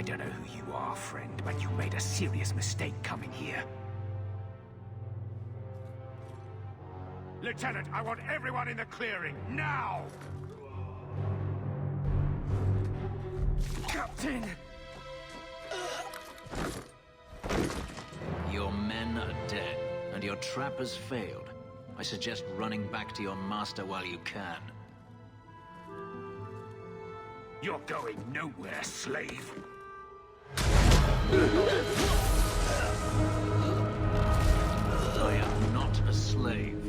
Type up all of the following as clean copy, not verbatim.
I don't know who you are, friend, but you made a serious mistake coming here. Lieutenant, I want everyone in the clearing, now! Captain! Your men are dead, and your trap has failed. I suggest running back to your master while you can. You're going nowhere, slave! I am not a slave.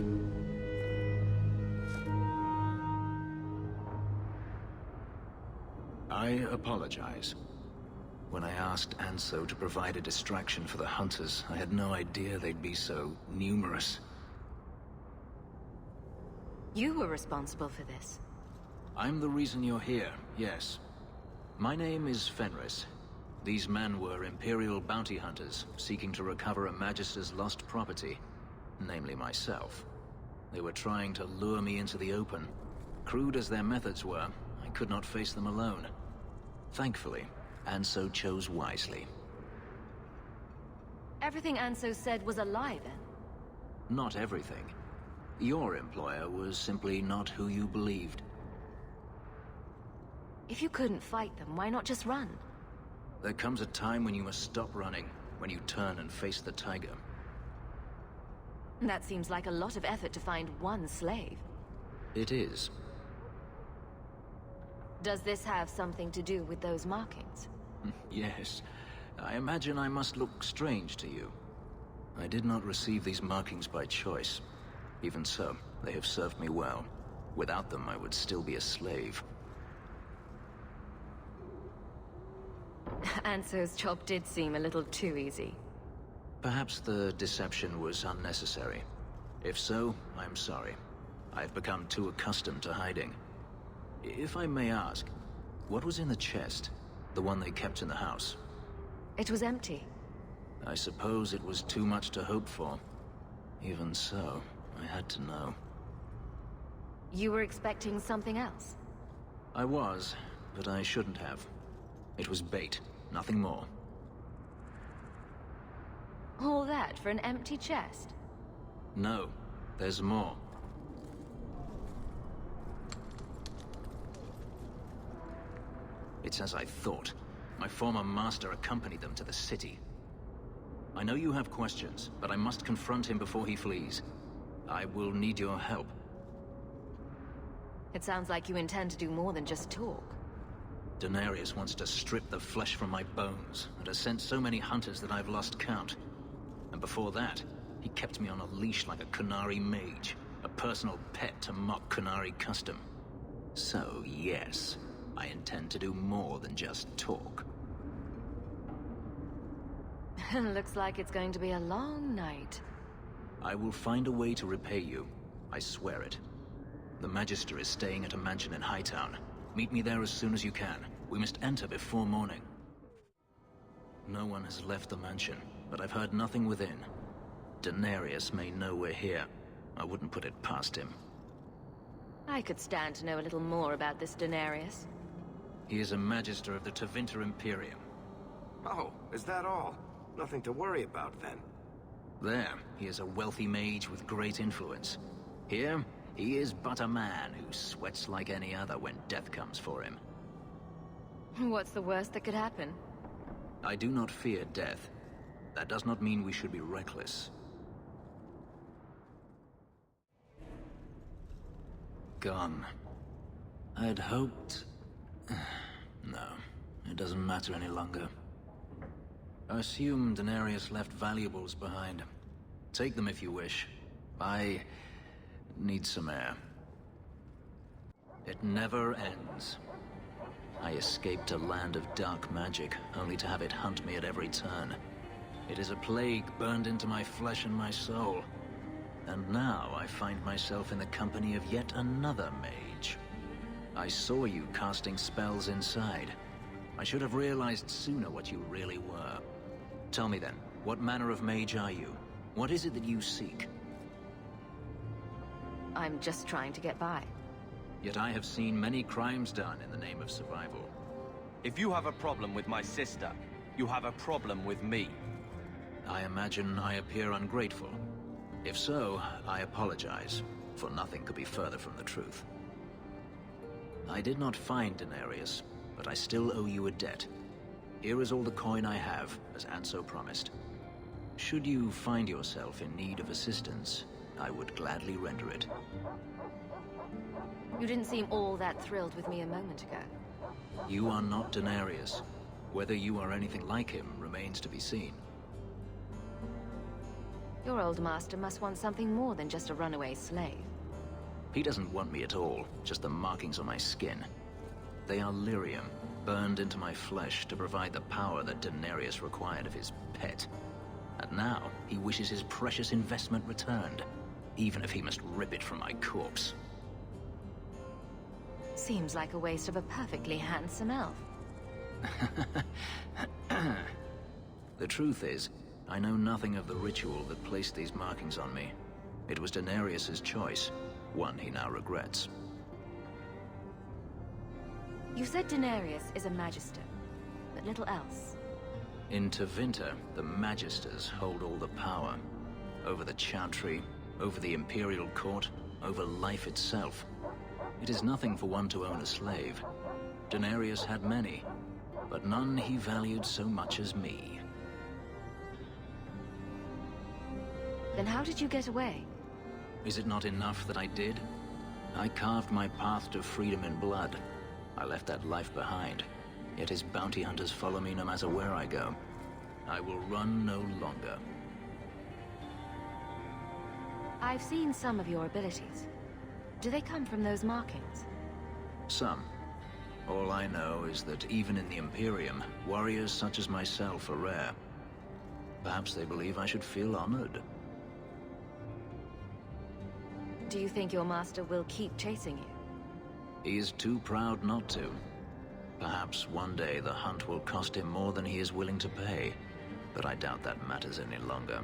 I apologize. When I asked Anso to provide a distraction for the hunters, I had no idea they'd be so numerous. You were responsible for this. I'm the reason you're here, yes. My name is Fenris. These men were Imperial bounty hunters, seeking to recover a Magister's lost property, namely myself. They were trying to lure me into the open. Crude as their methods were, I could not face them alone. Thankfully, Anso chose wisely. Everything Anso said was a lie, then? Not everything. Your employer was simply not who you believed. If you couldn't fight them, why not just run? There comes a time when you must stop running, when you turn and face the tiger. That seems like a lot of effort to find one slave. It is. Does this have something to do with those markings? Yes. I imagine I must look strange to you. I did not receive these markings by choice. Even so, they have served me well. Without them, I would still be a slave. Anso's job did seem a little too easy. Perhaps the deception was unnecessary. If so, I'm sorry. I've become too accustomed to hiding. If I may ask, what was in the chest? The one they kept in the house? It was empty. I suppose it was too much to hope for. Even so, I had to know. You were expecting something else? I was, but I shouldn't have. It was bait, nothing more. All that for an empty chest? No, there's more. It's as I thought. My former master accompanied them to the city. I know you have questions, but I must confront him before he flees. I will need your help. It sounds like you intend to do more than just talk. Danarius wants to strip the flesh from my bones, and has sent so many hunters that I've lost count. And before that, he kept me on a leash like a Qunari mage, a personal pet to mock Qunari custom. So, yes, I intend to do more than just talk. Looks like it's going to be a long night. I will find a way to repay you. I swear it. The Magister is staying at a mansion in Hightown. Meet me there as soon as you can. We must enter before morning. No one has left the mansion, but I've heard nothing within. Danarius may know we're here. I wouldn't put it past him. I could stand to know a little more about this Danarius. He is a Magister of the Tevinter Imperium. Oh, is that all? Nothing to worry about, then. There, he is a wealthy mage with great influence. Here, he is but a man who sweats like any other when death comes for him. What's the worst that could happen? I do not fear death. That does not mean we should be reckless. Gone. I'd hoped... No, it doesn't matter any longer. I assume Danarius left valuables behind. Take them if you wish. I need some air. It never ends. I escaped a land of dark magic, only to have it hunt me at every turn. It is a plague burned into my flesh and my soul. And now I find myself in the company of yet another mage. I saw you casting spells inside. I should have realized sooner what you really were. Tell me then, what manner of mage are you? What is it that you seek? I'm just trying to get by. Yet I have seen many crimes done in the name of survival. If you have a problem with my sister, you have a problem with me. I imagine I appear ungrateful. If so, I apologize, for nothing could be further from the truth. I did not find Danarius, but I still owe you a debt. Here is all the coin I have, as Anso promised. Should you find yourself in need of assistance, I would gladly render it. You didn't seem all that thrilled with me a moment ago. You are not Danarius. Whether you are anything like him remains to be seen. Your old master must want something more than just a runaway slave. He doesn't want me at all, just the markings on my skin. They are lyrium, burned into my flesh to provide the power that Danarius required of his pet. And now, he wishes his precious investment returned, even if he must rip it from my corpse. Seems like a waste of a perfectly handsome elf. The truth is, I know nothing of the ritual that placed these markings on me. It was Danarius's choice, one he now regrets. You said Danarius is a Magister, but little else. In Tevinter, the Magisters hold all the power. Over the Chantry, over the Imperial Court, over life itself. It is nothing for one to own a slave. Danarius had many, but none he valued so much as me. Then how did you get away? Is it not enough that I did? I carved my path to freedom in blood. I left that life behind, yet his bounty hunters follow me no matter where I go. I will run no longer. I've seen some of your abilities. Do they come from those markings? Some. All I know is that even in the Imperium, warriors such as myself are rare. Perhaps they believe I should feel honored. Do you think your master will keep chasing you? He is too proud not to. Perhaps one day the hunt will cost him more than he is willing to pay, but I doubt that matters any longer.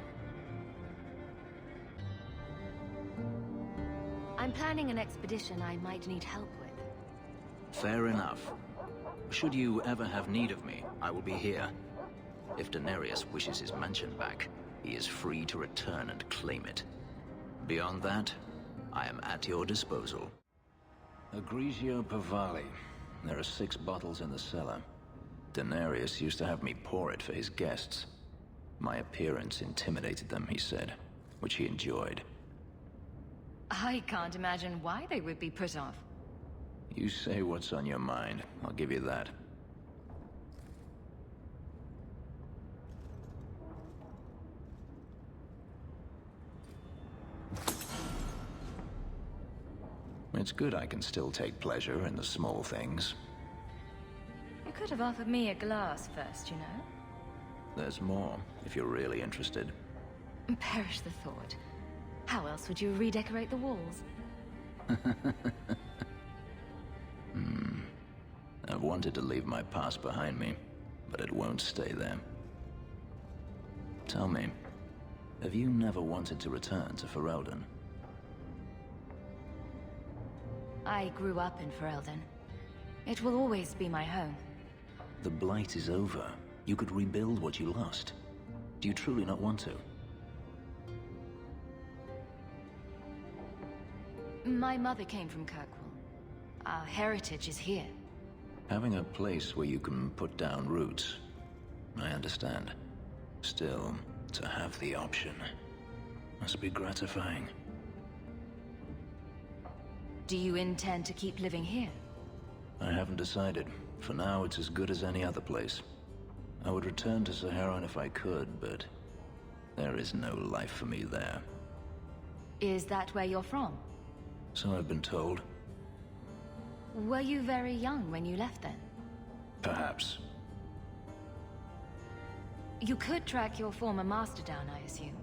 I'm planning an expedition I might need help with. Fair enough. Should you ever have need of me, I will be here. If Danarius wishes his mansion back, he is free to return and claim it. Beyond that, I am at your disposal. Egregio Pavali. There are 6 bottles in the cellar. Danarius used to have me pour it for his guests. My appearance intimidated them, he said, which he enjoyed. I can't imagine why they would be put off. You say what's on your mind. I'll give you that. It's good I can still take pleasure in the small things. You could have offered me a glass first, you know. There's more, if you're really interested. Perish the thought. How else would you redecorate the walls? I've wanted to leave my past behind me, but it won't stay there. Tell me, have you never wanted to return to Ferelden? I grew up in Ferelden. It will always be my home. The Blight is over. You could rebuild what you lost. Do you truly not want to? My mother came from Kirkwall. Our heritage is here. Having a place where you can put down roots, I understand. Still, to have the option must be gratifying. Do you intend to keep living here? I haven't decided. For now, it's as good as any other place. I would return to Saharan if I could, but there is no life for me there. Is that where you're from? So I've been told. Were you very young when you left then? Perhaps. You could track your former master down, I assume.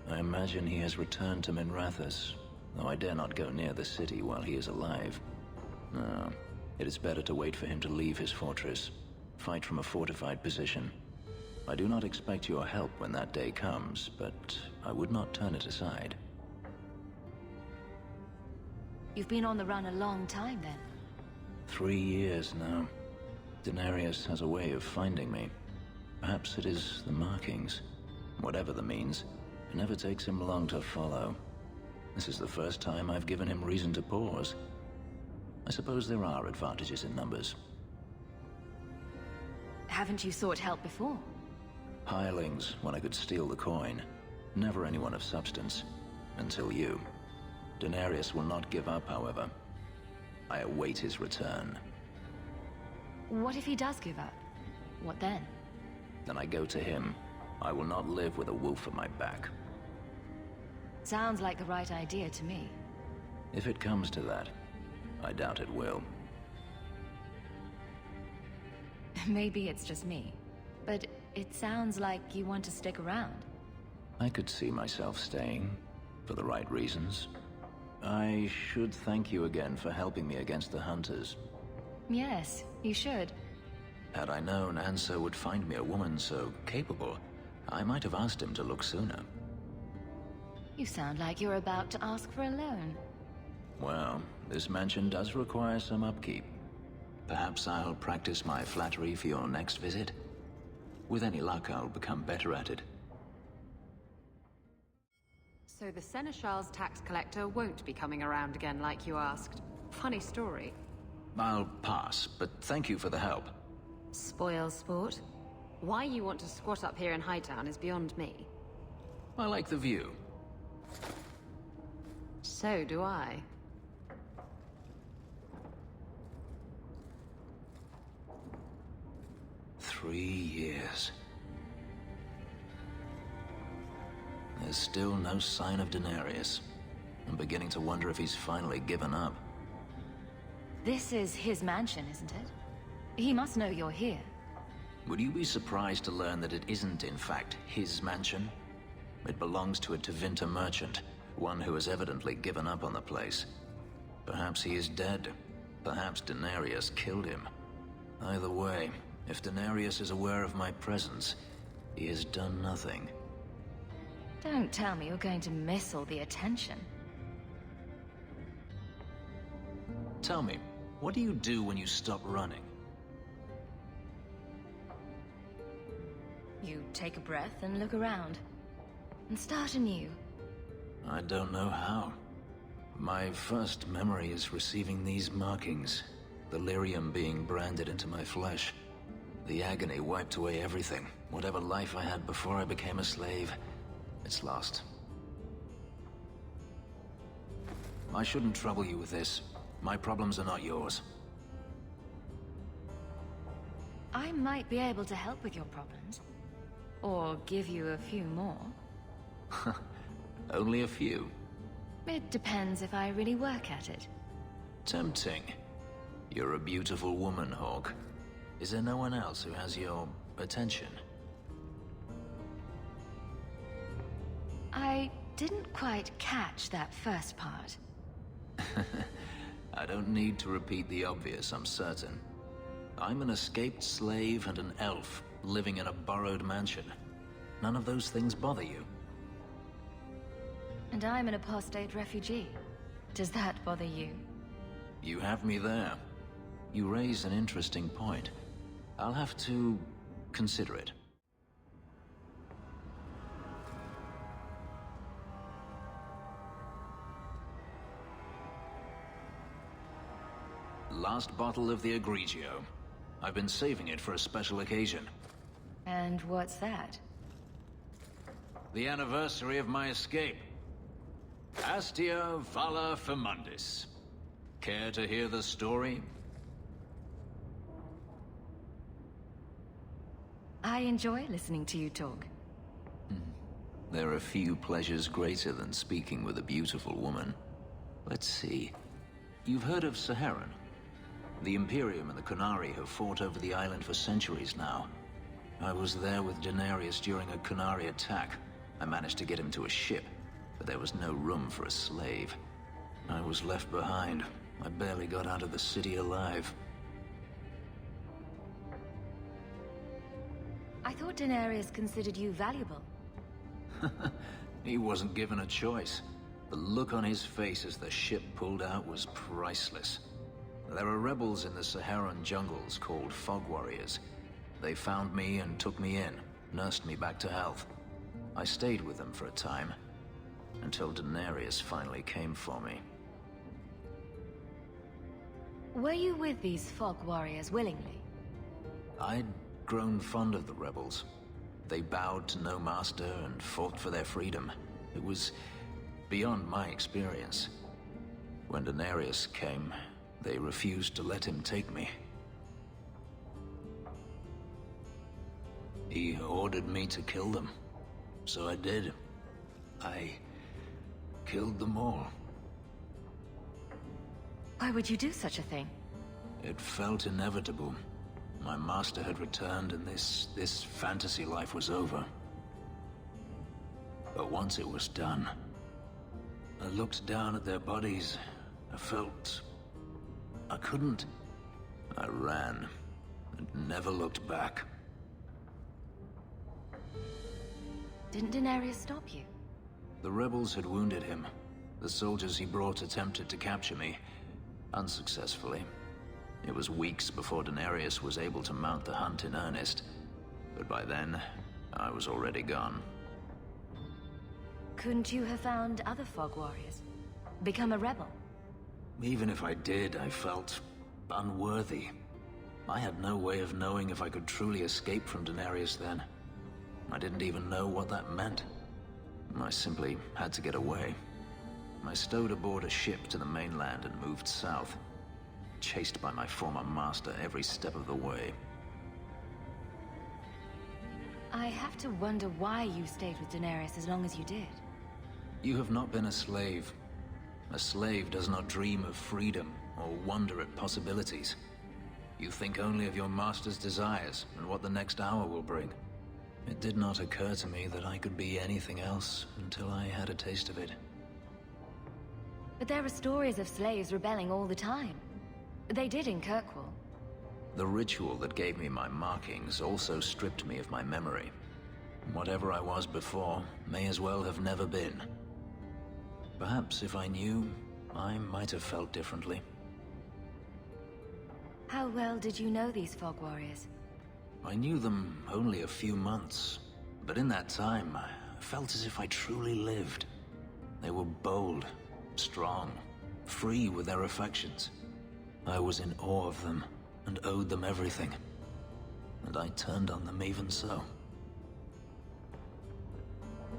I imagine he has returned to Minrathous, though I dare not go near the city while he is alive. No, it is better to wait for him to leave his fortress, fight from a fortified position. I do not expect your help when that day comes, but I would not turn it aside. You've been on the run a long time then. 3 years now. Danarius has a way of finding me. Perhaps it is the markings. Whatever the means, it never takes him long to follow. This is the first time I've given him reason to pause. I suppose there are advantages in numbers. Haven't you sought help before? Hirelings, when I could steal the coin. Never anyone of substance. Until you. Danarius will not give up, however. I await his return. What if he does give up? What then? Then I go to him. I will not live with a wolf at my back. Sounds like the right idea to me. If it comes to that, I doubt it will. Maybe it's just me, but it sounds like you want to stick around. I could see myself staying, for the right reasons. I should thank you again for helping me against the hunters. Yes, you should. Had I known Anso would find me a woman so capable, I might have asked him to look sooner. You sound like you're about to ask for a loan. Well, this mansion does require some upkeep. Perhaps I'll practice my flattery for your next visit. With any luck, I'll become better at it. So the Seneschal's tax collector won't be coming around again like you asked. Funny story. I'll pass, but thank you for the help. Spoil sport. Why you want to squat up here in Hightown is beyond me. I like the view. So do I. Three years. There's still no sign of Danarius. I'm beginning to wonder if he's finally given up. This is his mansion, isn't it? He must know you're here. Would you be surprised to learn that it isn't, in fact, his mansion? It belongs to a Tevinter merchant, one who has evidently given up on the place. Perhaps he is dead. Perhaps Danarius killed him. Either way, if Danarius is aware of my presence, he has done nothing. Don't tell me you're going to miss all the attention. Tell me, what do you do when you stop running? You take a breath and look around. And start anew. I don't know how. My first memory is receiving these markings. The lyrium being branded into my flesh. The agony wiped away everything. Whatever life I had before I became a slave, it's lost. I shouldn't trouble you with this. My problems are not yours. I might be able to help with your problems. Or give you a few more. Only a few. It depends if I really work at it. Tempting. You're a beautiful woman, Hawk. Is there no one else who has your attention? I didn't quite catch that first part. I don't need to repeat the obvious, I'm certain. I'm an escaped slave and an elf, living in a borrowed mansion. None of those things bother you? And I'm an apostate refugee. Does that bother you? You have me there. You raise an interesting point. I'll have to consider it. Last bottle of the Egregio. I've been saving it for a special occasion. And what's that? The anniversary of my escape. Astia Vala Firmundis. Care to hear the story? I enjoy listening to you talk. There are few pleasures greater than speaking with a beautiful woman. Let's see. You've heard of Saharan? The Imperium and the Qunari have fought over the island for centuries now. I was there with Danarius during a Qunari attack. I managed to get him to a ship, but there was no room for a slave. I was left behind. I barely got out of the city alive. I thought Danarius considered you valuable. He wasn't given a choice. The look on his face as the ship pulled out was priceless. There are rebels in the Saharan jungles called Fog Warriors. They found me and took me in, nursed me back to health. I stayed with them for a time, until Danarius finally came for me. Were you with these Fog Warriors willingly? I'd grown fond of the rebels. They bowed to no master and fought for their freedom. It was beyond my experience. When Danarius came, they refused to let him take me. He ordered me to kill them, so I did. I killed them all. Why would you do such a thing? It felt inevitable. My master had returned and this fantasy life was over. But once it was done, I looked down at their bodies. I felt I couldn't. I ran and never looked back. Didn't Danarius stop you? The rebels had wounded him. The soldiers he brought attempted to capture me, unsuccessfully. It was weeks before Danarius was able to mount the hunt in earnest, but by then, I was already gone. Couldn't you have found other Fog Warriors? Become a rebel? Even if I did, I felt unworthy. I had no way of knowing if I could truly escape from Danarius then. I didn't even know what that meant. I simply had to get away. I stowed aboard a ship to the mainland and moved south, chased by my former master every step of the way. I have to wonder why you stayed with Danarius as long as you did. You have not been a slave. A slave does not dream of freedom or wonder at possibilities. You think only of your master's desires and what the next hour will bring. It did not occur to me that I could be anything else until I had a taste of it. But there are stories of slaves rebelling all the time. They did in Kirkwall. The ritual that gave me my markings also stripped me of my memory. Whatever I was before may as well have never been. Perhaps if I knew, I might have felt differently. How well did you know these Fog Warriors? I knew them only a few months, but in that time, I felt as if I truly lived. They were bold, strong, free with their affections. I was in awe of them and owed them everything. And I turned on them even so.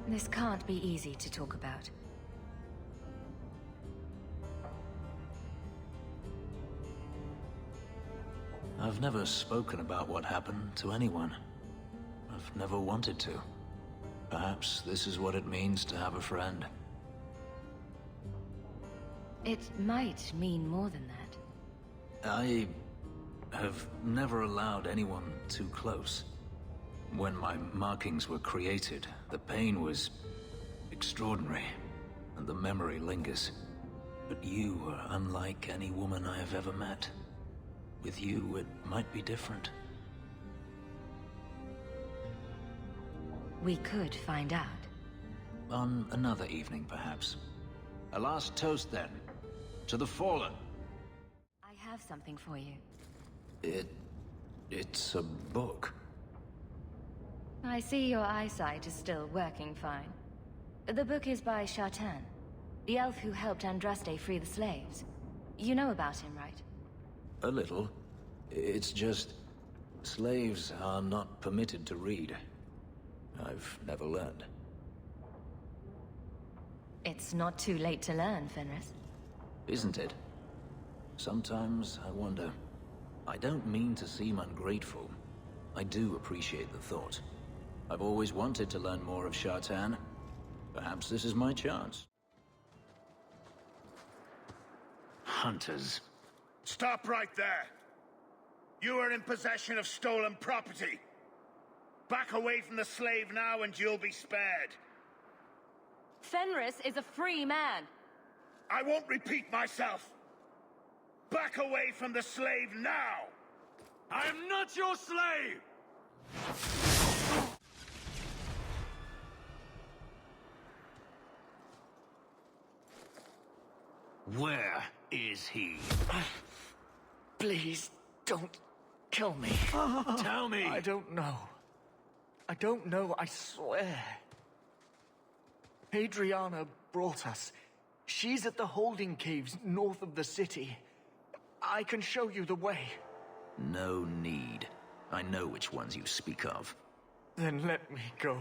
This can't be easy to talk about. I've never spoken about what happened to anyone. I've never wanted to. Perhaps this is what it means to have a friend. It might mean more than that. I have never allowed anyone too close. When my markings were created, the pain was extraordinary, and the memory lingers. But you are unlike any woman I have ever met. With you, it might be different. We could find out. On another evening, perhaps. A last toast, then. To the fallen. I have something for you. It's a book. I see your eyesight is still working fine. The book is by Shartan, the elf who helped Andraste free the slaves. You know about him, right? A little. It's just... slaves are not permitted to read. I've never learned. It's not too late to learn, Fenris. Isn't it? Sometimes I wonder. I don't mean to seem ungrateful. I do appreciate the thought. I've always wanted to learn more of Shartan. Perhaps this is my chance. Hunters. Stop right there! You are in possession of stolen property. Back away from the slave now and you'll be spared. Fenris is a free man. I won't repeat myself. Back away from the slave now! I am not your slave! Where is he? Please, don't kill me. Tell me! I don't know. I don't know, I swear. Hadriana brought us. She's at the holding caves north of the city. I can show you the way. No need. I know which ones you speak of. Then let me go.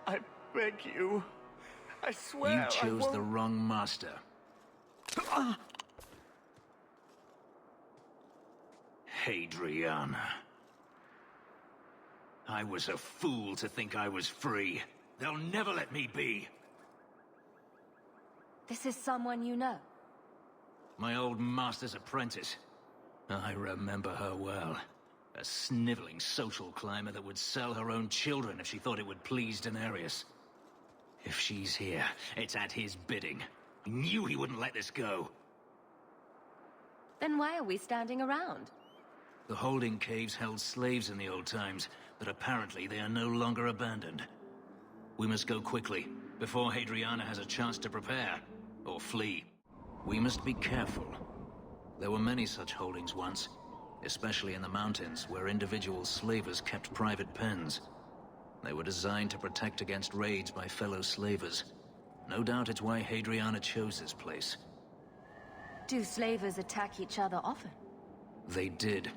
I beg you. I swear You chose I won't... the wrong master. Hadriana. I was a fool to think I was free. They'll never let me be. This is someone you know. My old master's apprentice. I remember her well. A sniveling social climber that would sell her own children if she thought it would please Danarius. If she's here, it's at his bidding. I knew he wouldn't let this go. Then why are we standing around? The holding caves held slaves in the old times, but apparently they are no longer abandoned. We must go quickly, before Hadriana has a chance to prepare, or flee. We must be careful. There were many such holdings once, especially in the mountains, where individual slavers kept private pens. They were designed to protect against raids by fellow slavers. No doubt it's why Hadriana chose this place. Do slavers attack each other often? They did.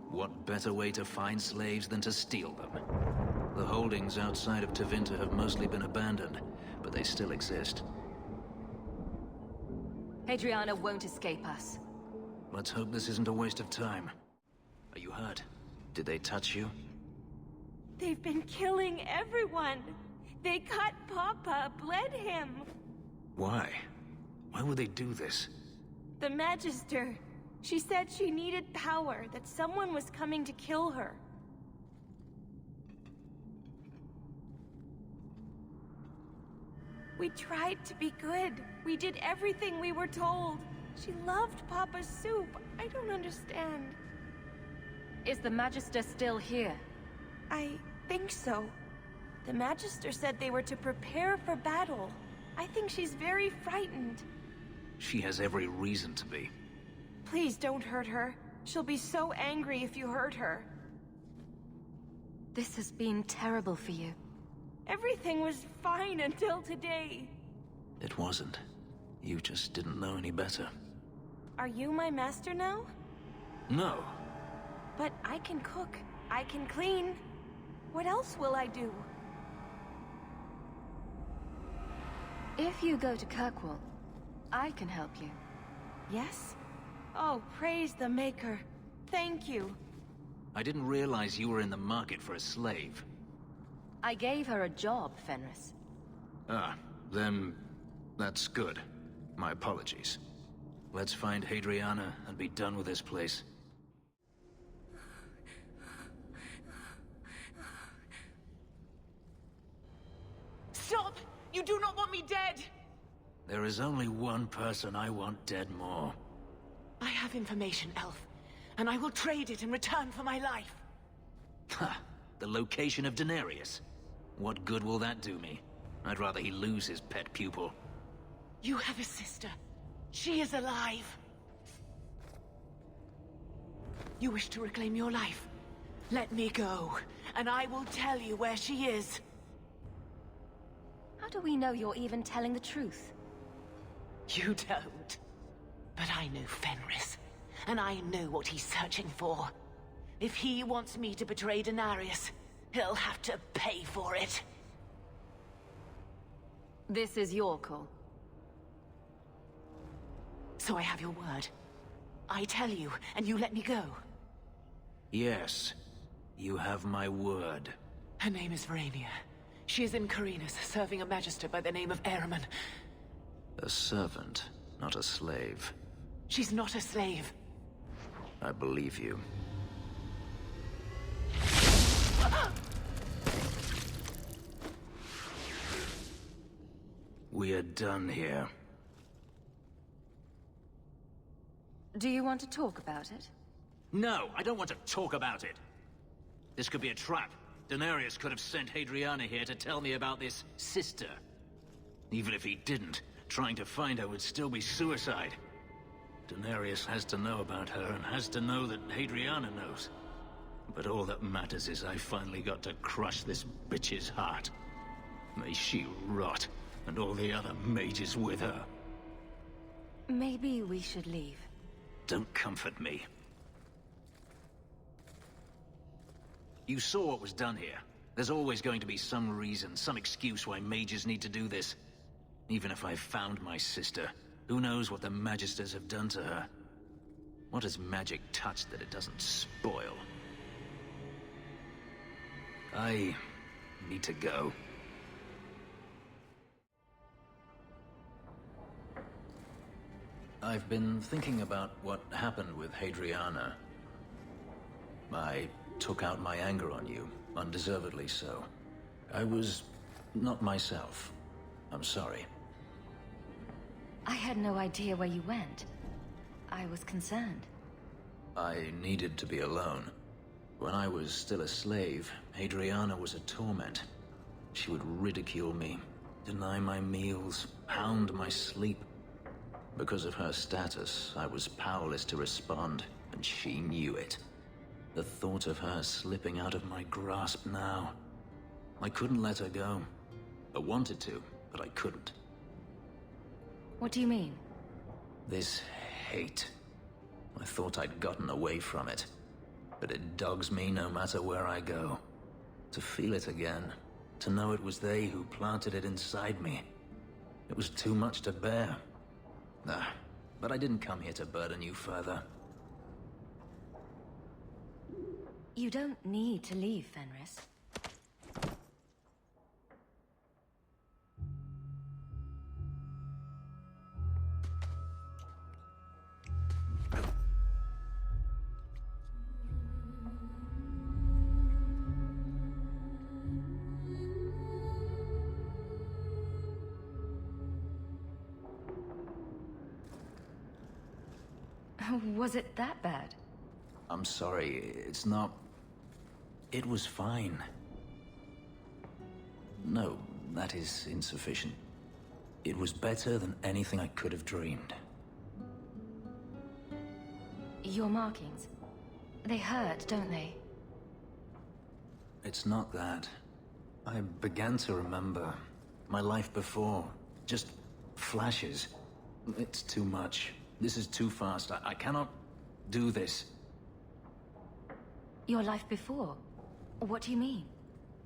What better way to find slaves than to steal them? The holdings outside of Tevinter have mostly been abandoned, but they still exist. Hadriana won't escape us. Let's hope this isn't a waste of time. Are you hurt? Did they touch you? They've been killing everyone. They cut Papa, bled him. Why? Why would they do this? The Magister. She said she needed power, that someone was coming to kill her. We tried to be good. We did everything we were told. She loved Papa's soup. I don't understand. Is the Magister still here? I think so. The Magister said they were to prepare for battle. I think she's very frightened. She has every reason to be. Please don't hurt her. She'll be so angry if you hurt her. This has been terrible for you. Everything was fine until today. It wasn't. You just didn't know any better. Are you my master now? No. But I can cook. I can clean. What else will I do? If you go to Kirkwall, I can help you. Yes? Oh, praise the Maker. Thank you. I didn't realize you were in the market for a slave. I gave her a job, Fenris. Ah, then that's good. My apologies. Let's find Hadriana and be done with this place. Stop! You do not want me dead! There is only one person I want dead more. I have information, Elf, and I will trade it in return for my life. Ha! The location of Danarius. What good will that do me? I'd rather he lose his pet pupil. You have a sister. She is alive. You wish to reclaim your life? Let me go, and I will tell you where she is. How do we know you're even telling the truth? You don't. But I know Fenris, and I know what he's searching for. If he wants me to betray Danarius, he'll have to pay for it. This is your call. So I have your word. I tell you, and you let me go. Yes, you have my word. Her name is Verania. She is in Carinus, serving a Magister by the name of Ahriman. A servant, not a slave. She's not a slave. I believe you. We are done here. Do you want to talk about it? No, I don't want to talk about it. This could be a trap. Danarius could have sent Hadriana here to tell me about this sister. Even if he didn't, trying to find her would still be suicide. Danarius has to know about her and has to know that Hadriana knows. But all that matters is I finally got to crush this bitch's heart. May she rot, and all the other mages with her. Maybe we should leave. Don't comfort me. You saw what was done here. There's always going to be some reason, some excuse why mages need to do this. Even if I've found my sister, who knows what the Magisters have done to her? What has magic touched that it doesn't spoil? I need to go. I've been thinking about what happened with Hadriana. I took out my anger on you, undeservedly so. I was not myself. I'm sorry. I had no idea where you went. I was concerned. I needed to be alone. When I was still a slave, Hadriana was a torment. She would ridicule me, deny my meals, hound my sleep. Because of her status, I was powerless to respond, and she knew it. The thought of her slipping out of my grasp now. I couldn't let her go. I wanted to, but I couldn't. What do you mean? This hate. I thought I'd gotten away from it. But it dogs me no matter where I go. To feel it again. To know it was they who planted it inside me. It was too much to bear. But I didn't come here to burden you further. You don't need to leave, Fenris. Was it that bad? I'm sorry, it's not... It was fine. No, that is insufficient. It was better than anything I could have dreamed. Your markings. They hurt, don't they? It's not that. I began to remember my life before. Just flashes. It's too much. This is too fast. I cannot do this. Your life before? What do you mean?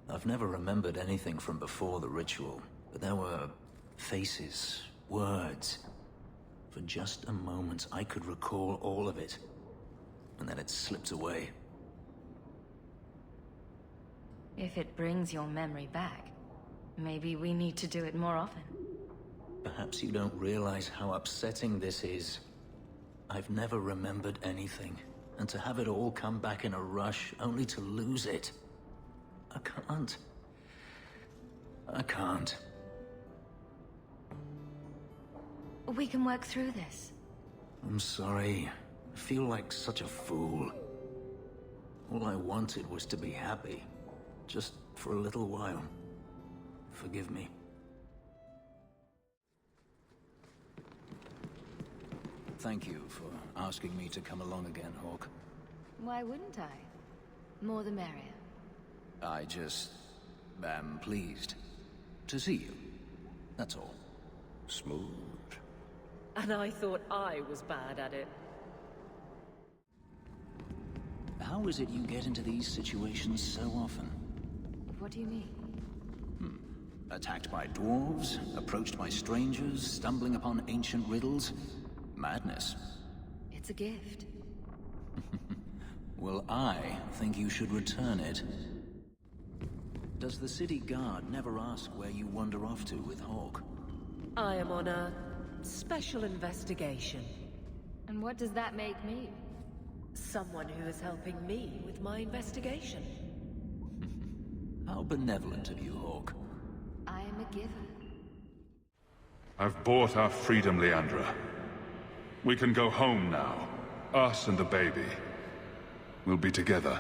I've never remembered anything from before the ritual, but there were faces, words. For just a moment, I could recall all of it, and then it slipped away. If it brings your memory back, maybe we need to do it more often. Perhaps you don't realize how upsetting this is. I've never remembered anything, and to have it all come back in a rush, only to lose it. I can't. I can't. We can work through this. I'm sorry. I feel like such a fool. All I wanted was to be happy. Just for a little while. Forgive me. Thank you for asking me to come along again, Hawk. Why wouldn't I? More the merrier. I just am pleased to see you. That's all. Smooth. And I thought I was bad at it. How is it you get into these situations so often? What do you mean? Attacked by dwarves, approached by strangers, stumbling upon ancient riddles. Madness. It's a gift. Well, I think you should return it. Does the city guard never ask where you wander off to with Hawk? I am on a special investigation. And what does that make me? Someone who is helping me with my investigation. How benevolent of you, Hawk. I am a giver. I've bought our freedom, Leandra. We can go home now. Us and the baby. We'll be together.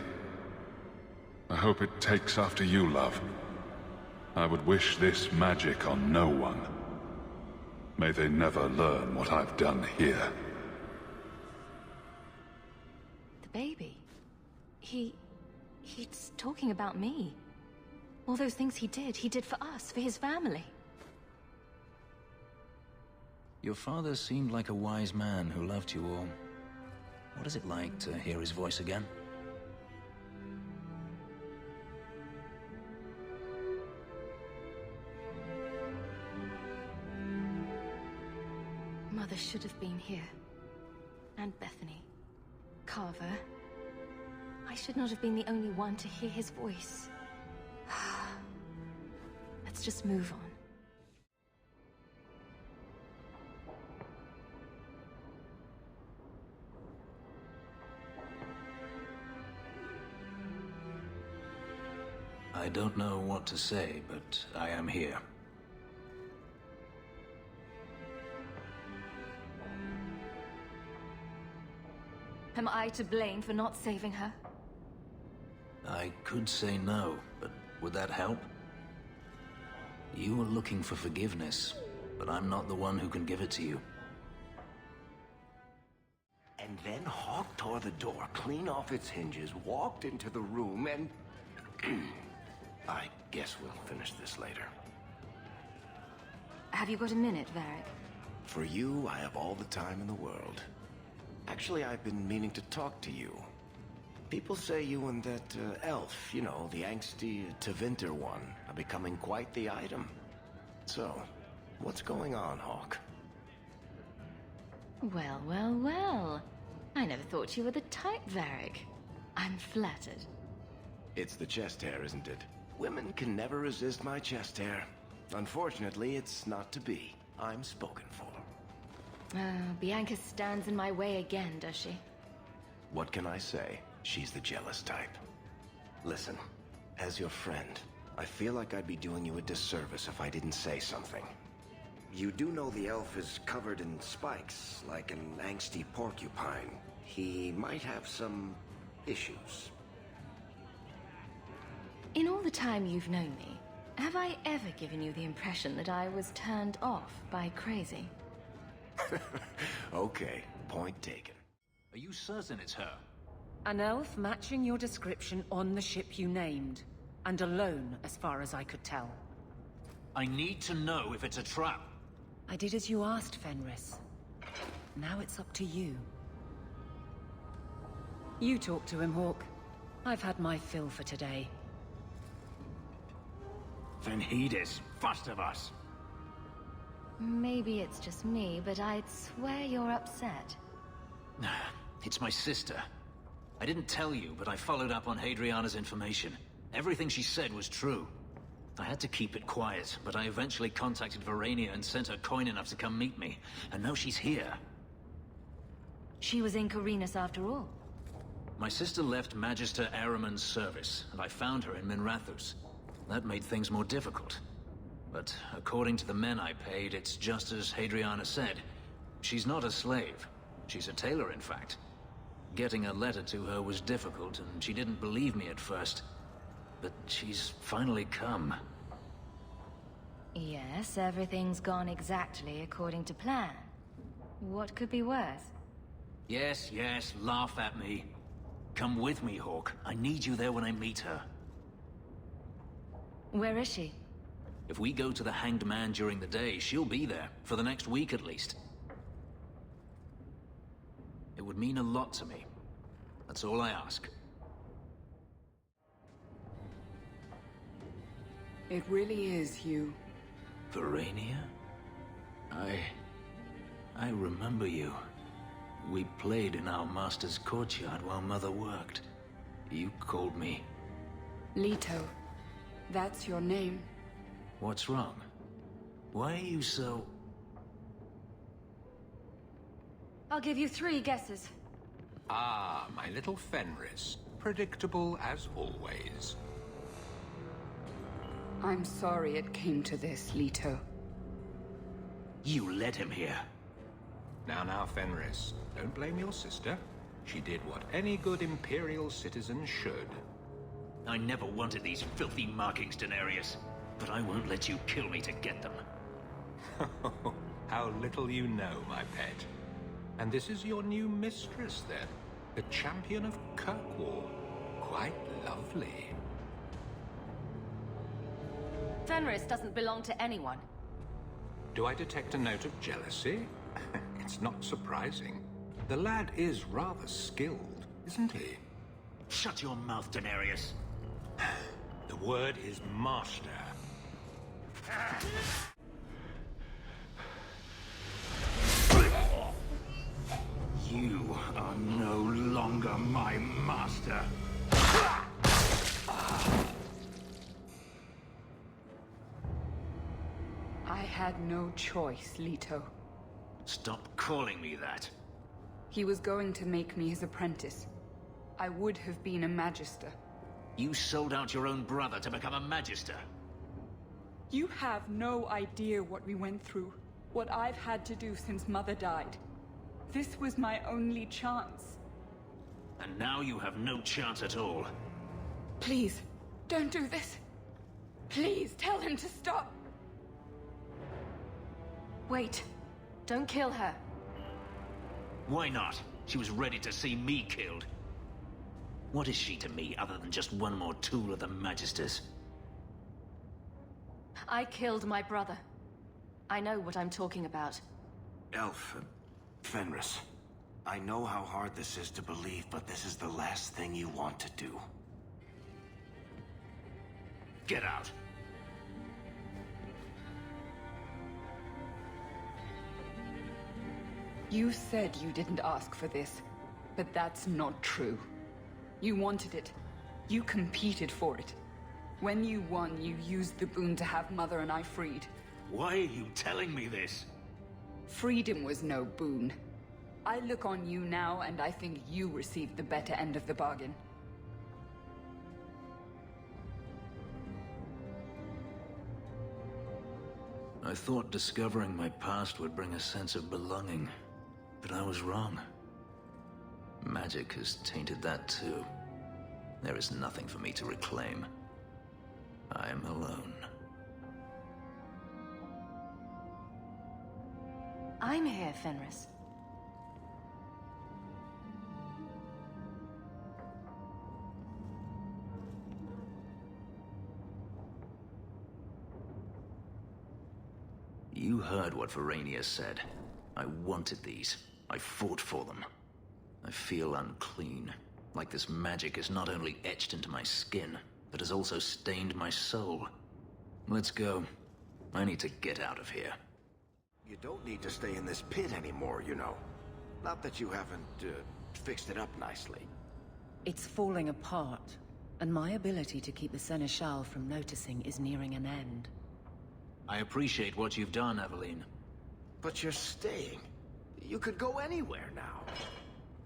I hope it takes after you, love. I would wish this magic on no one. May they never learn what I've done here. baby. He's talking about me. All those things he did for us, for his family. Your father seemed like a wise man who loved you all. What is it like to hear his voice again? Mother should have been here. And Bethany. Carver. I should not have been the only one to hear his voice. Let's just move on. I don't know what to say, but I am here. Am I to blame for not saving her? I could say no, but would that help? You were looking for forgiveness, but I'm not the one who can give it to you. And then Hawk tore the door clean off its hinges, walked into the room, and... I guess we'll finish this later. Have you got a minute, Varric? For you, I have all the time in the world. Actually, I've been meaning to talk to you. People say you and that elf, you know, the angsty Tevinter one, are becoming quite the item. So, what's going on, Hawk? Well, well, well. I never thought you were the type, Varric. I'm flattered. It's the chest hair, isn't it? Women can never resist my chest hair. Unfortunately, it's not to be. I'm spoken for. Bianca stands in my way again, does she? What can I say? She's the jealous type. Listen, as your friend, I feel like I'd be doing you a disservice if I didn't say something. You do know the elf is covered in spikes, like an angsty porcupine. He might have some issues. In all the time you've known me, have I ever given you the impression that I was turned off by crazy? Okay, point taken. Are you certain it's her? An elf matching your description on the ship you named. And alone, as far as I could tell. I need to know if it's a trap. I did as you asked, Fenris. Now it's up to you. You talk to him, Hawk. I've had my fill for today. Then he is first of us. Maybe it's just me, but I'd swear you're upset. It's my sister. I didn't tell you, but I followed up on Hadriana's information. Everything she said was true. I had to keep it quiet, but I eventually contacted Verania and sent her coin enough to come meet me. And now she's here. She was in Corinus after all. My sister left Magister Ahriman's service, and I found her in Minrathous. That made things more difficult. But according to the men I paid, it's just as Hadriana said. She's not a slave. She's a tailor, in fact. Getting a letter to her was difficult, and she didn't believe me at first. But she's finally come. Yes, everything's gone exactly according to plan. What could be worse? Yes, yes, laugh at me. Come with me, Hawk. I need you there when I meet her. Where is she? If we go to the Hanged Man during the day, she'll be there, for the next week at least. It would mean a lot to me. That's all I ask. It really is you. Verania? I remember you. We played in our master's courtyard while Mother worked. You called me... Leto. That's your name. What's wrong? Why are you so... I'll give you 3 guesses. Ah, my little Fenris. Predictable as always. I'm sorry it came to this, Leto. You led him here. Now, Fenris. Don't blame your sister. She did what any good Imperial citizen should. I never wanted these filthy markings, Danarius. But I won't let you kill me to get them. How little you know, my pet. And this is your new mistress, then? A champion of Kirkwall. Quite lovely. Fenris doesn't belong to anyone. Do I detect a note of jealousy? It's not surprising. The lad is rather skilled, isn't he? Shut your mouth, Danarius. The word is master. You are no longer my master. I had no choice, Leto. Stop calling me that. He was going to make me his apprentice. I would have been a Magister. You sold out your own brother to become a Magister. You have no idea what we went through, what I've had to do since Mother died. This was my only chance. And now you have no chance at all. Please, don't do this. Please, tell him to stop. Wait. Don't kill her. Why not? She was ready to see me killed. What is she to me other than just one more tool of the Magisters? I killed my brother. I know what I'm talking about. Elf, Fenris, I know how hard this is to believe, but this is the last thing you want to do. Get out. You said you didn't ask for this, but that's not true. You wanted it. You competed for it. When you won, you used the boon to have Mother and I freed. Why are you telling me this? Freedom was no boon. I look on you now, and I think you received the better end of the bargain. I thought discovering my past would bring a sense of belonging, but I was wrong. Magic has tainted that too. There is nothing for me to reclaim. I am alone. I'm here, Fenris. You heard what Verania said. I wanted these. I fought for them. I feel unclean. Like this magic is not only etched into my skin, but has also stained my soul. Let's go. I need to get out of here. You don't need to stay in this pit anymore, you know. Not that you haven't, fixed it up nicely. It's falling apart, and my ability to keep the Seneschal from noticing is nearing an end. I appreciate what you've done, Aveline. But you're staying. You could go anywhere now.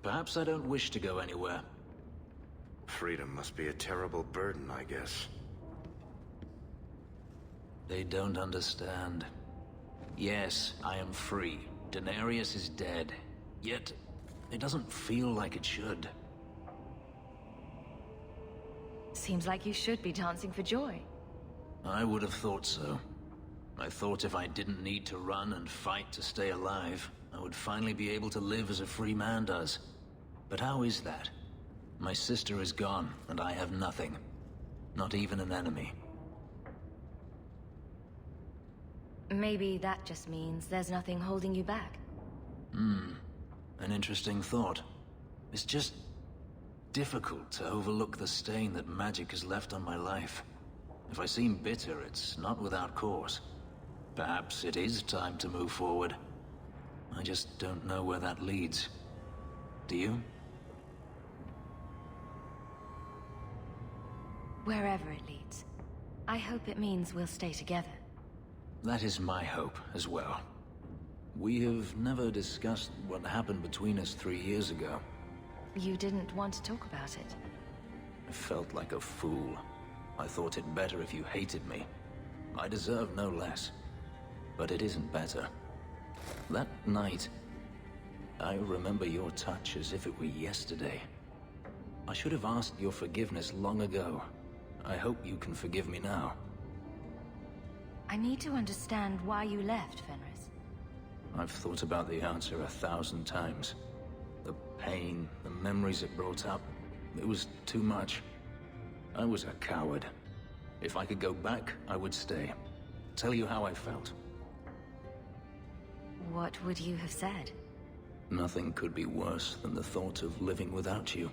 Perhaps I don't wish to go anywhere. Freedom must be a terrible burden, I guess. They don't understand. Yes, I am free. Danarius is dead. Yet, it doesn't feel like it should. Seems like you should be dancing for joy. I would have thought so. I thought if I didn't need to run and fight to stay alive, I would finally be able to live as a free man does. But how is that? My sister is gone, and I have nothing. Not even an enemy. Maybe that just means there's nothing holding you back. An interesting thought. It's just difficult to overlook the stain that magic has left on my life. If I seem bitter, it's not without cause. Perhaps it is time to move forward. I just don't know where that leads. Do you? Wherever it leads. I hope it means we'll stay together. That is my hope as well. We have never discussed what happened between us 3 years ago. You didn't want to talk about it. I felt like a fool. I thought it better if you hated me. I deserve no less. But it isn't better. That night, I remember your touch as if it were yesterday. I should have asked your forgiveness long ago. I hope you can forgive me now. I need to understand why you left, Fenris. I've thought about the answer 1,000 times. The pain, the memories it brought up. It was too much. I was a coward. If I could go back, I would stay. Tell you how I felt. What would you have said? Nothing could be worse than the thought of living without you.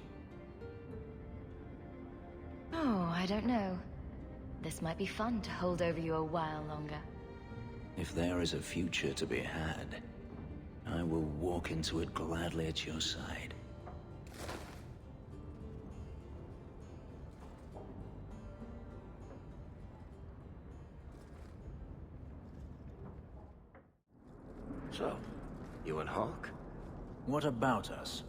Oh, I don't know. This might be fun to hold over you a while longer. If there is a future to be had, I will walk into it gladly at your side. So, you and Hawk? What about us?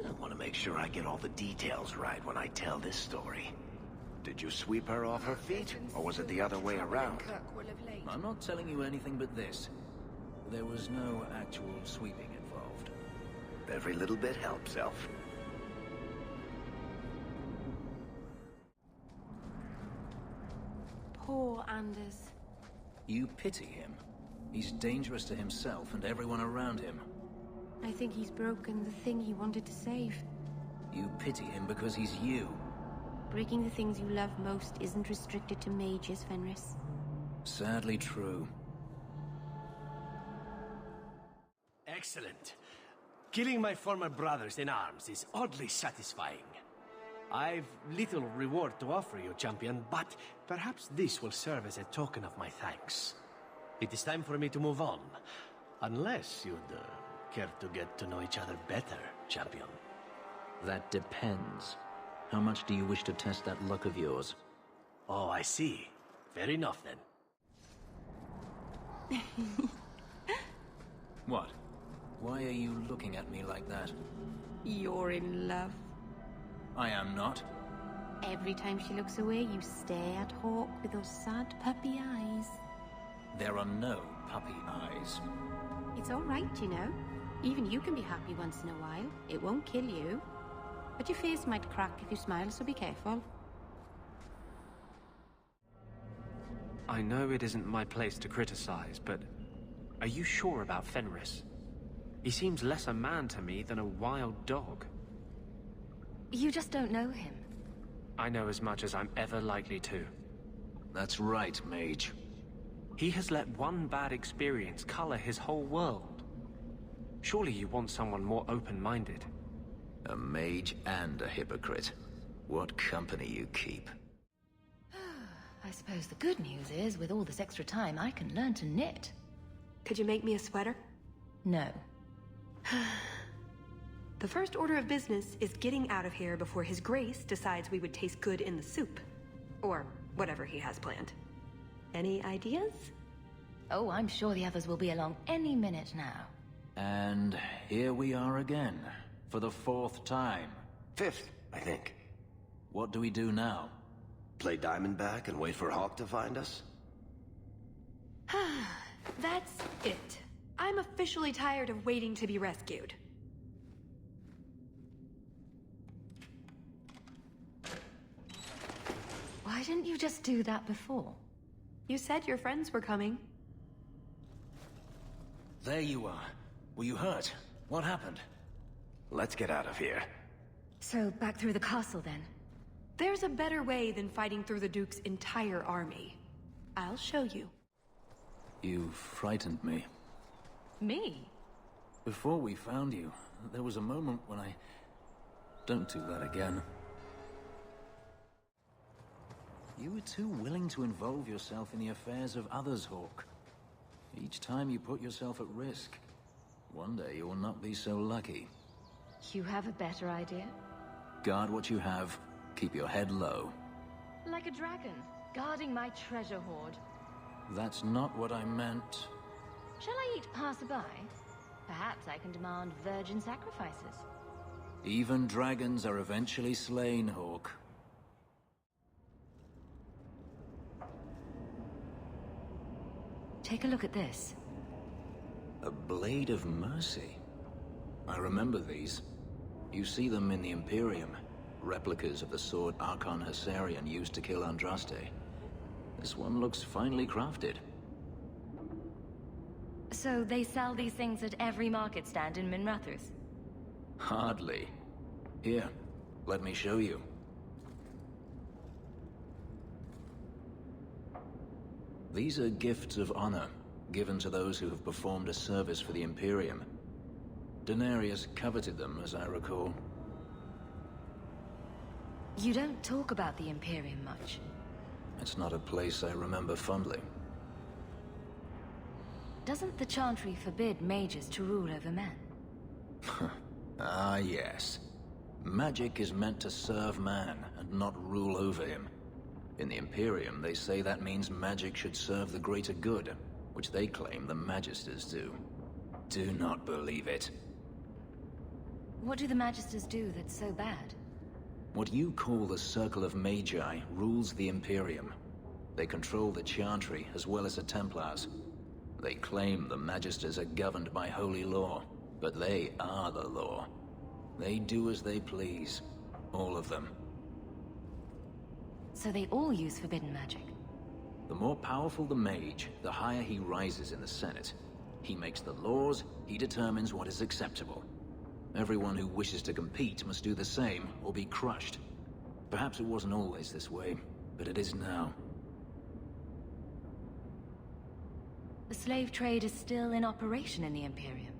I want to make sure I get all the details right when I tell this story. Did you sweep her off her feet, or was it the other way around? I'm not telling you anything but this. There was no actual sweeping involved. Every little bit helps, Elf. Poor Anders. You pity him. He's dangerous to himself and everyone around him. I think he's broken the thing he wanted to save. You pity him because he's you. Breaking the things you love most isn't restricted to mages, Fenris. Sadly true. Excellent. Killing my former brothers in arms is oddly satisfying. I've little reward to offer you, champion, but perhaps this will serve as a token of my thanks. It is time for me to move on. Unless you'd care to get to know each other better, champion. That depends. How much do you wish to test that luck of yours? Oh, I see. Fair enough, then. What? Why are you looking at me like that? You're in love. I am not. Every time she looks away, you stare at Hawk with those sad puppy eyes. There are no puppy eyes. It's all right, you know. Even you can be happy once in a while. It won't kill you. But your face might crack if you smile, so be careful. I know it isn't my place to criticize, but are you sure about Fenris? He seems less a man to me than a wild dog. You just don't know him. I know as much as I'm ever likely to. That's right, Mage. He has let one bad experience color his whole world. Surely you want someone more open-minded. A mage and a hypocrite. What company you keep. I suppose the good news is, with all this extra time, I can learn to knit. Could you make me a sweater? No. The first order of business is getting out of here before His Grace decides we would taste good in the soup. Or whatever he has planned. Any ideas? Oh, I'm sure the others will be along any minute now. And here we are again. For the 4th time. 5th, I think. What do we do now? Play Diamondback and wait for Hawk to find us? That's it. I'm officially tired of waiting to be rescued. Why didn't you just do that before? You said your friends were coming. There you are. Were you hurt? What happened? Let's get out of here. So, back through the castle then? There's a better way than fighting through the Duke's entire army. I'll show you. You frightened me. Me? Before we found you, there was a moment when I... Don't do that again. You were too willing to involve yourself in the affairs of others, Hawk. Each time you put yourself at risk. One day you will not be so lucky. You have a better idea? Guard what you have. Keep your head low. Like a dragon, guarding my treasure hoard. That's not what I meant. Shall I eat passerby? Perhaps I can demand virgin sacrifices. Even dragons are eventually slain, Hawk. Take a look at this. A blade of mercy. I remember these. You see them in the Imperium. Replicas of the sword Archon Hessarian used to kill Andraste. This one looks finely crafted. So they sell these things at every market stand in Minrathous? Hardly. Here, let me show you. These are gifts of honor, given to those who have performed a service for the Imperium. Danarius coveted them, as I recall. You don't talk about the Imperium much. It's not a place I remember fondly. Doesn't the Chantry forbid mages to rule over men? Ah, yes. Magic is meant to serve man, and not rule over him. In the Imperium, they say that means magic should serve the greater good, which they claim the Magisters do. Do not believe it. What do the Magisters do that's so bad? What you call the Circle of Magi rules the Imperium. They control the Chantry as well as the Templars. They claim the Magisters are governed by holy law, but they are the law. They do as they please. All of them. So they all use forbidden magic? The more powerful the mage, the higher he rises in the Senate. He makes the laws, he determines what is acceptable. Everyone who wishes to compete must do the same, or be crushed. Perhaps it wasn't always this way, but it is now. The slave trade is still in operation in the Imperium.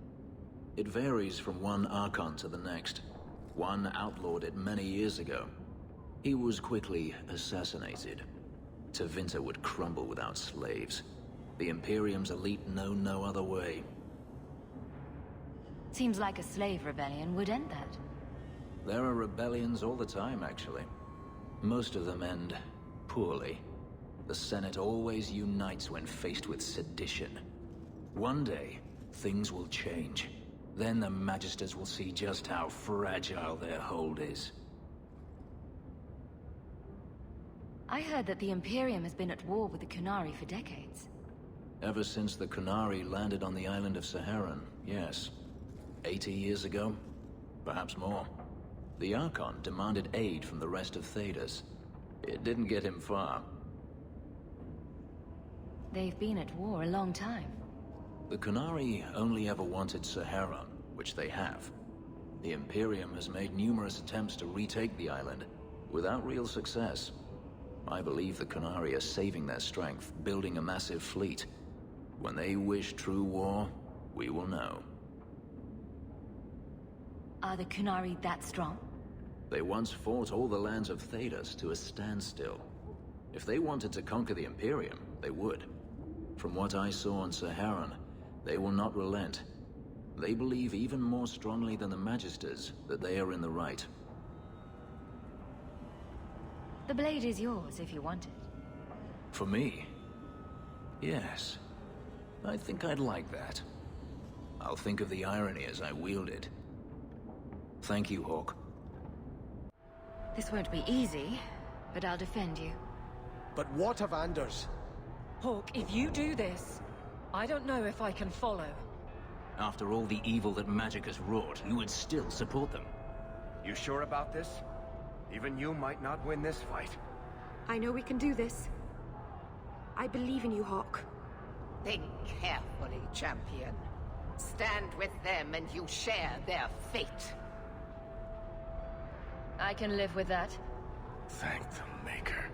It varies from one Archon to the next. One outlawed it many years ago. He was quickly assassinated. Tevinter would crumble without slaves. The Imperium's elite know no other way. Seems like a slave rebellion would end that. There are rebellions all the time, actually. Most of them end poorly. The Senate always unites when faced with sedition. One day, things will change. Then the Magisters will see just how fragile their hold is. I heard that the Imperium has been at war with the Qunari for decades. Ever since the Qunari landed on the island of Saharan, yes. 80 years ago? Perhaps more. The Archon demanded aid from the rest of Thedas. It didn't get him far. They've been at war a long time. The Qunari only ever wanted Saharan, which they have. The Imperium has made numerous attempts to retake the island, without real success. I believe the Qunari are saving their strength, building a massive fleet. When they wish true war, we will know. Are the Qunari that strong? They once fought all the lands of Thedas to a standstill. If they wanted to conquer the Imperium, they would. From what I saw on Saharan, they will not relent. They believe even more strongly than the Magisters that they are in the right. The blade is yours if you want it. For me? Yes. I think I'd like that. I'll think of the irony as I wield it. Thank you, Hawk. This won't be easy, but I'll defend you. But what of Anders? Hawk, if you do this, I don't know if I can follow. After all the evil that magic has wrought, you would still support them. You sure about this? Even you might not win this fight. I know we can do this. I believe in you, Hawk. Think carefully, champion. Stand with them and you share their fate. I can live with that. Thank the Maker.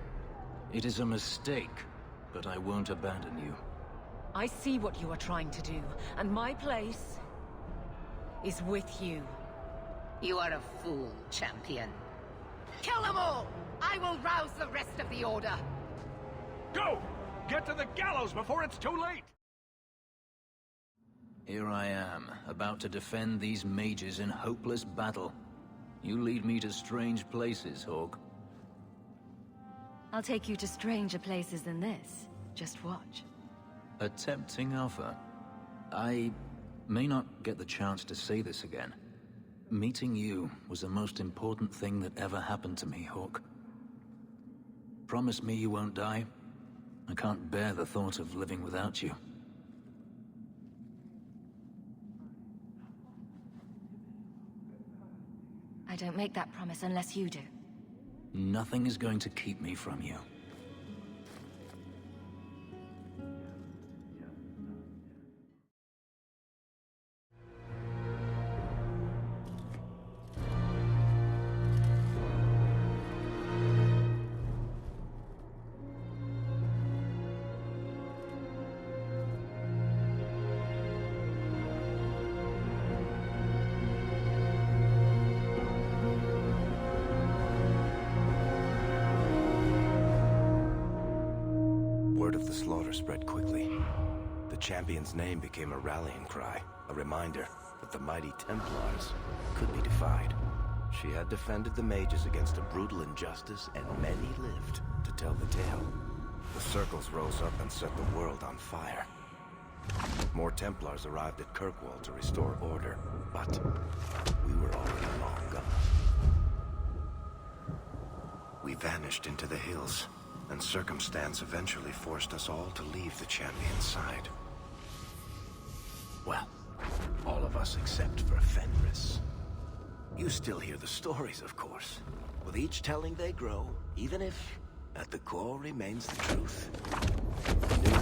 It is a mistake, but I won't abandon you. I see what you are trying to do, and my place is with you. You are a fool, champion. Kill them all! I will rouse the rest of the Order! Go! Get to the Gallows before it's too late! Here I am, about to defend these mages in hopeless battle. You lead me to strange places, Hawk. I'll take you to stranger places than this. Just watch. A tempting offer. I may not get the chance to say this again. Meeting you was the most important thing that ever happened to me, Hawk. Promise me you won't die. I can't bear the thought of living without you. I don't make that promise unless you do. Nothing is going to keep me from you. slaughter spread quickly. The champion's name became a rallying cry, a reminder that the mighty Templars could be defied. She had defended the mages against a brutal injustice, and many lived to tell the tale. The circles rose up and set the world on fire. More Templars arrived at Kirkwall to restore order, but we were already long gone. We vanished into the hills, and circumstance eventually forced us all to leave the champion's side. Well, all of us except for Fenris. You still hear the stories, of course. With each telling they grow, even if at the core remains the truth. The new